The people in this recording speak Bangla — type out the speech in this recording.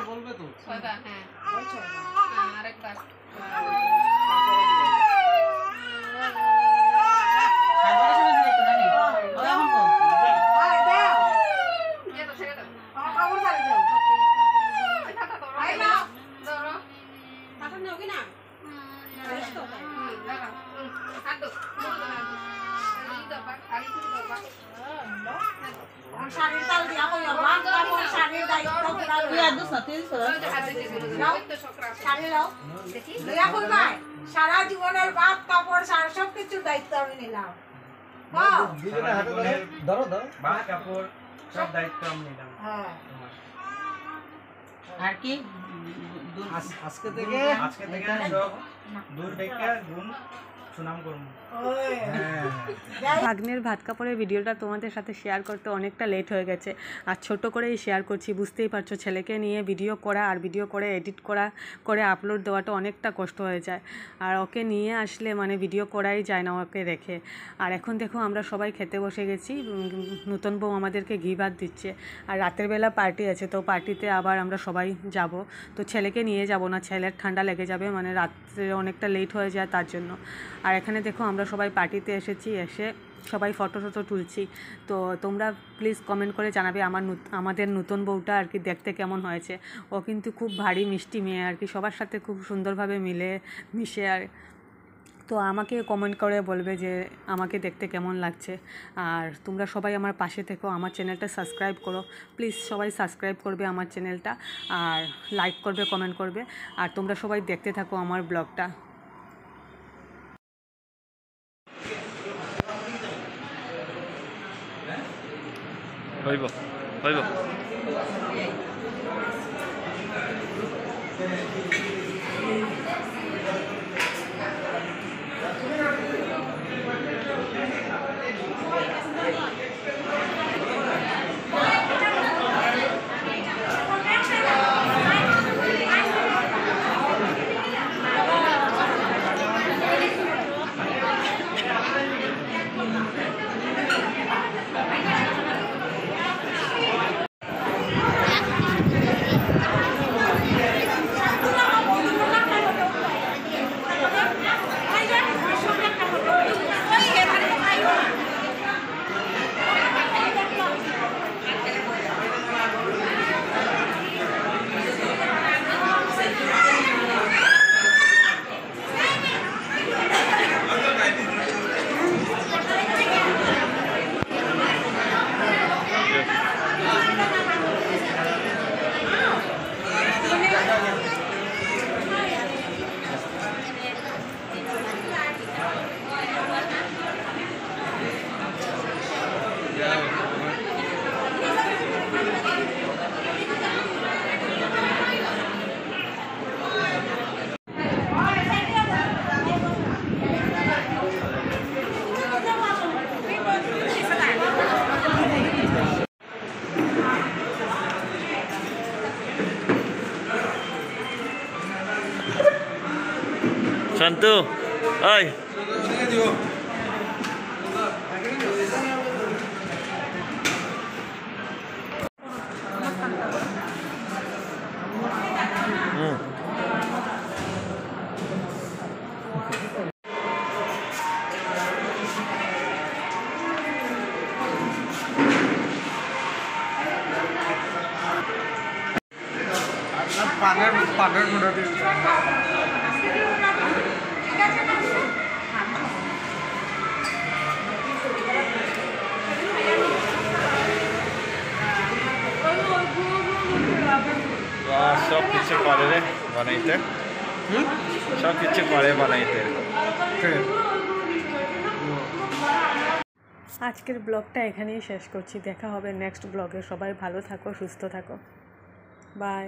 বলবে তো 6 বার। হ্যাঁ আরেকবার সারা জীবনের ভাত কাপড় সারা সবকিছুর দায়িত্ব আমি নিলাম। ভাত কাপড় সব দায়িত্ব আমি নিলাম। আর কি আজকে থেকে সব দূর থেকে গুণ সুনাম করব। ভাগ্নের ভাত কাপড়ের ভিডিওটা তোমাদের সাথে শেয়ার করতে অনেকটা লেট হয়ে গেছে, আর ছোট করেই শেয়ার করছি। বুঝতেই পারছো ছেলেকে নিয়ে ভিডিও করা আর ভিডিও করে এডিট করে আপলোড দেওয়াটা অনেকটা কষ্ট হয়ে যায়, আর ওকে নিয়ে আসলে মানে ভিডিও করাই যায় না ওকে রেখে। আর এখন দেখো আমরা সবাই খেতে বসে গেছি, নতুন বউ আমাদেরকে ঘি ভাত দিচ্ছে, আর রাতের বেলা পার্টি আছে, তো পার্টিতে আবার আমরা সবাই যাব। তো ছেলেকে নিয়ে যাব না, ছেলের ঠান্ডা লেগে যাবে, মানে রাত্রে অনেকটা লেট হয়ে যায় তার জন্য। আর এখানে দেখো আমরা সবাই পার্টিতে এসেছি, এসে সবাই ফটো তুলছি। তো তোমরা প্লিজ কমেন্ট করে জানাবে আমাদের নতুন বউটা আর কি দেখতে কেমন হয়েছে। ও কিন্তু খুব ভারী মিষ্টি মেয়ে আর কি, সবার সাথে খুব সুন্দরভাবে মিশে। আর তো আমাকে কমেন্ট করে বলবে যে আমাকে দেখতে কেমন লাগছে। আর তোমরা সবাই আমার পাশে থেকো, আমার চ্যানেলটা সাবস্ক্রাইব করো প্লিজ, সবাই সাবস্ক্রাইব করবে আমার চ্যানেলটা, আর লাইক করবে, কমেন্ট করবে। আর তোমরা সবাই দেখতে থাকো আমার ব্লগটা। হইব হইব শান্তু ওই পানের মোটা দিয়ে সব কিছু করে রে বানাইতে, সব কিছু করে বানাইতে। আজকের ব্লগটা এখানেই শেষ করছি, দেখা হবে নেক্সট ব্লগে। সবাই ভালো থাকো, সুস্থ থাকো, বাই।